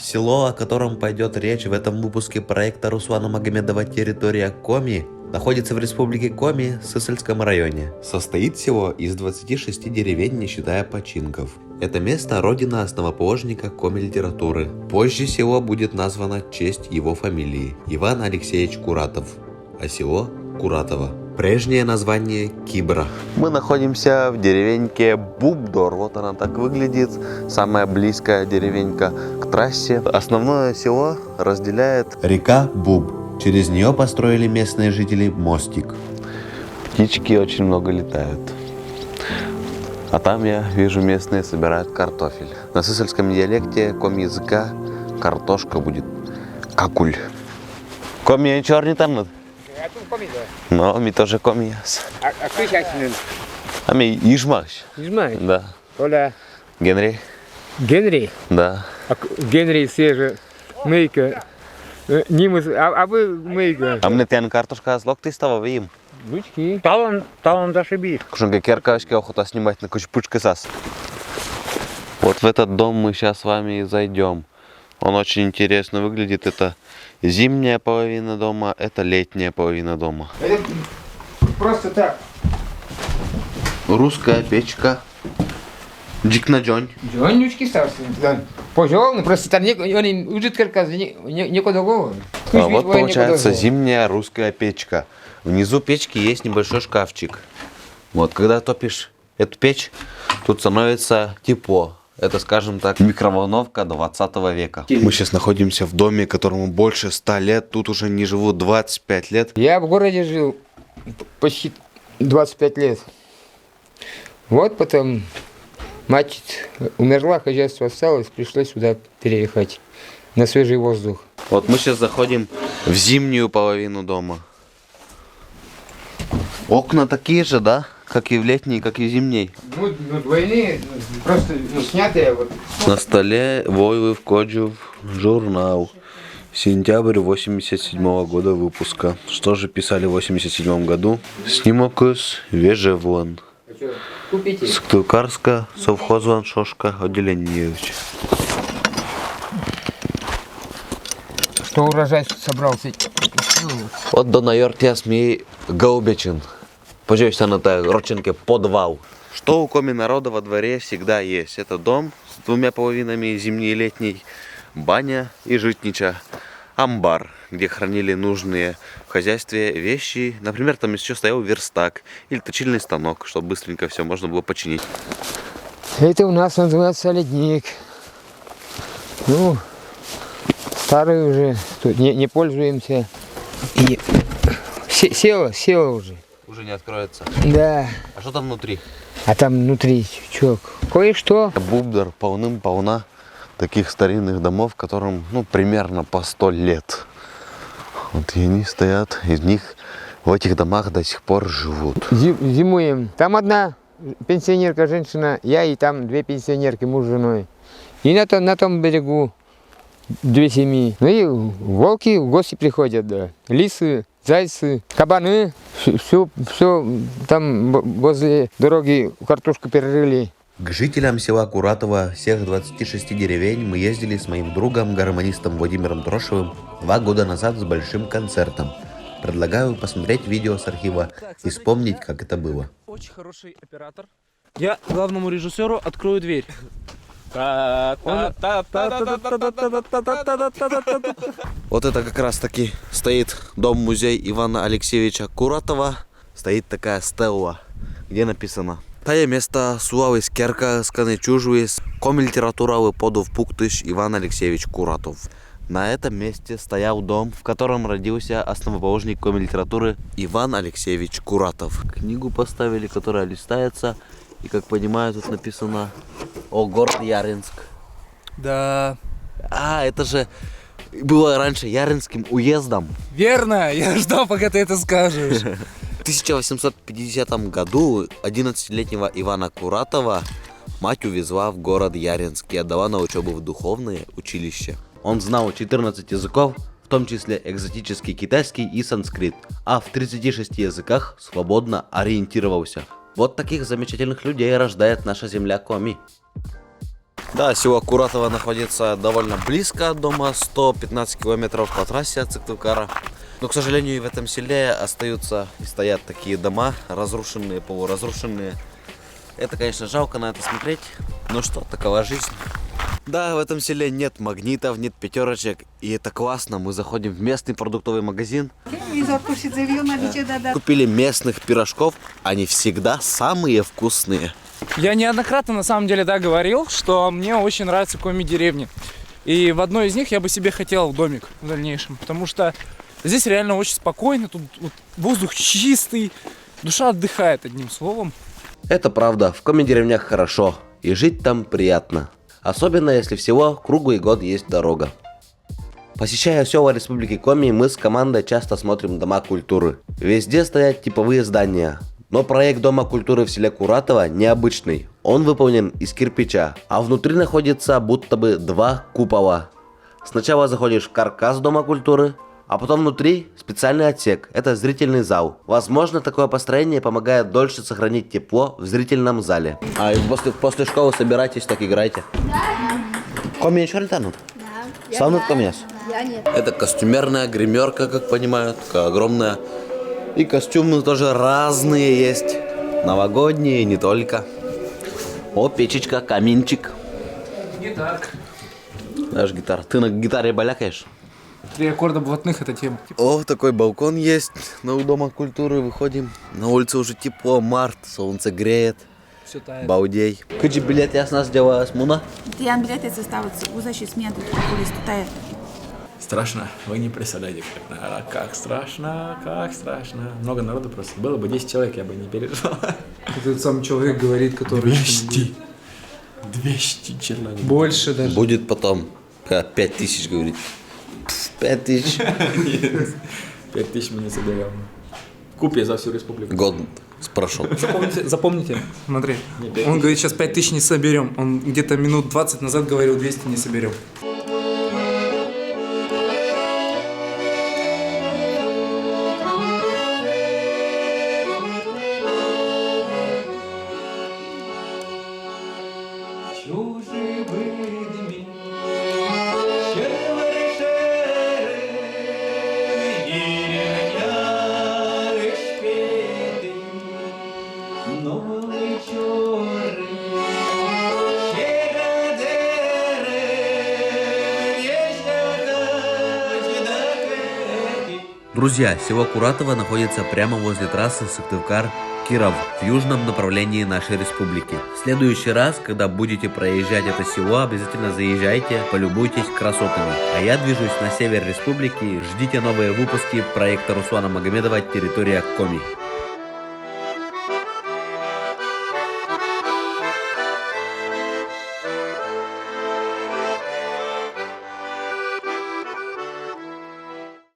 Село, о котором пойдет речь в этом выпуске проекта Руслана Магомедова «Территория Коми», находится в республике Коми, Сысольском районе. Состоит село из 26 деревень, не считая починков. Это место – родина основоположника коми-литературы. Позже село будет названо в честь его фамилии – Иван Алексеевич Куратов, а село – Куратово. Прежнее название – Кибра. Мы находимся в деревеньке Бубдор. Вот она так выглядит. Самая близкая деревенька к трассе. Основное село разделяет река Буб. Через нее построили местные жители мостик. Птички очень много летают. А там я вижу, местные собирают картофель. На сысольском диалекте коми-языка картошка будет какуль. Коми черный там нет? No, mi тоже comias. A kto się nazywa? A mi Iżmaś. Iżmaś? Да. Оля. Генри? Генри? Да. А Генри свежа мейка. Нимус, а вы мейка? А мне тян картошка с локтистого вим. Лучки. Талон зашибись. Кушанка керкашки охота снимать на кучпучка сас. Вот в этот дом мы сейчас с вами и зайдем. Он очень интересно выглядит. Это зимняя половина дома, это летняя половина дома. Это просто так. Русская печка. Джик на джонь. Джонючки ставься. Пожалуй, просто там они уже только некуда голову. А вот получается зимняя русская печка. Внизу печки есть небольшой шкафчик. Вот, когда топишь эту печь, тут становится тепло. Это, скажем так, микроволновка 20 века. Мы сейчас находимся в доме, которому больше 100 лет. Тут уже не живут 25 лет. Я в городе жил почти 25 лет. Вот потом мать умерла, хозяйство осталось, пришлось сюда переехать на свежий воздух. Вот мы сейчас заходим в зимнюю половину дома. Окна такие же, да? Как и в летней, как и в зимней. Ну двойные, просто снятые вот. На столе Войлов Коджев журнал. Сентябрь 87 года выпуска. Что же писали в 87 году? Снимок из Вежевон. Купите. Сктукарска, совхозван Шошка, отделение. Что урожай собрался? Вот до наёртя смей Гаубечин. Пожалуйста, на той роченке подвал. Что у коми народа во дворе всегда есть? Это дом с двумя половинами, зимний и летний, баня и житнича, амбар, где хранили нужные в хозяйстве вещи. Например, там еще стоял верстак или точильный станок, чтобы быстренько все можно было починить. Это у нас называется ледник. Ну, старый уже, тут не пользуемся. И села уже. Уже не откроется. Да. А что там внутри? А там внутри, чувак, кое-что. Бубдор полным-полна таких старинных домов, которым, ну, примерно по 100 лет. Вот и они стоят, из них в этих домах до сих пор живут. Зимуем. Там одна пенсионерка, женщина, я и там две пенсионерки, муж с женой. И на том берегу две семьи. Ну и волки в гости приходят, да. Лисы, зайцы, кабаны. Все там возле дороги картошку перерыли. К жителям села Куратово всех 26 деревень мы ездили с моим другом, гармонистом Владимиром Трошевым 2 года назад с большим концертом. Предлагаю посмотреть видео с архива и вспомнить, как это было. Очень хороший оператор. Я главному режиссеру открою дверь. Вот это как раз таки стоит дом-музей Ивана Алексеевича Куратова. Стоит такая стелла, где написано: «Тае место славы скерка сканечужуис, коми-литературалы подов пуктыш Иван Алексеевич Куратов». На этом месте стоял дом, в котором родился основоположник коми-литературы Иван Алексеевич Куратов. Книгу поставили, которая листается, и, как понимаю, тут написано «О, город Яринск». Да. А, это же было раньше Яринским уездом. Верно, я ждал, пока ты это скажешь. В 1850 году 11-летнего Ивана Куратова мать увезла в город Яринск и отдала на учебу в духовное училище. Он знал 14 языков, в том числе экзотический китайский и санскрит, а в 36 языках свободно ориентировался. Вот таких замечательных людей рождает наша земля Коми. Да, село Куратово находится довольно близко от дома, 115 километров по трассе от Сыктывкара. Но, к сожалению, в этом селе остаются и стоят такие дома, разрушенные, полуразрушенные. Это, конечно, жалко на это смотреть, но что, такова жизнь. Да, в этом селе нет магнитов, нет пятерочек, и это классно. Мы заходим в местный продуктовый магазин, купили местных пирожков, они всегда самые вкусные. Я неоднократно на самом деле говорил, что мне очень нравятся коми-деревни. И в одной из них я бы себе хотел домик в дальнейшем, потому что здесь реально очень спокойно, тут вот воздух чистый, душа отдыхает, одним словом. Это правда, в коми-деревнях хорошо, и жить там приятно. Особенно если всего круглый год есть дорога. Посещая села Республики Коми, мы с командой часто смотрим дома культуры. Везде стоят типовые здания. Но проект Дома культуры в селе Куратово необычный. Он выполнен из кирпича, а внутри находится будто бы два купола. Сначала заходишь в каркас Дома культуры, а потом внутри специальный отсек. Это зрительный зал. Возможно, такое построение помогает дольше сохранить тепло в зрительном зале. А и после школы собирайтесь, так играйте. Коми еще летанут? Да. Славнут комес? Я нет. Это костюмерная гримерка, как понимаю, такая огромная. И костюмы тоже разные есть. Новогодние, не только. О, печечка, каминчик. Не так. Даже гитара. Ты на гитаре балякаешь? 3 аккорда блатных это тема. О, такой балкон есть. На Дома культуры выходим. На улице уже тепло, март, солнце греет. Все тает. Балдей. Куча билет я с нас сделалась, Муна. Тиян билеты составят узащи смены, кулис тутая. Страшно, вы не представляете, как страшно, как страшно. Много народу просто. Было бы 10 человек, я бы не переживал. Этот сам человек говорит, который... 200 человек. Больше даже. Будет потом. 5000 говорит. 5000. 5000 мы не соберем. Купе за всю республику. Год прошел. Запомните, смотри. Он говорит, сейчас 5000 не соберем. Он где-то минут 20 назад говорил, 200 не соберем. Друзья, село Куратово находится прямо возле трассы Сыктывкар-Киров в южном направлении нашей республики. В следующий раз, когда будете проезжать это село, обязательно заезжайте, полюбуйтесь красотами. А я движусь на север республики, ждите новые выпуски проекта Руслана Магомедова «Территория Коми».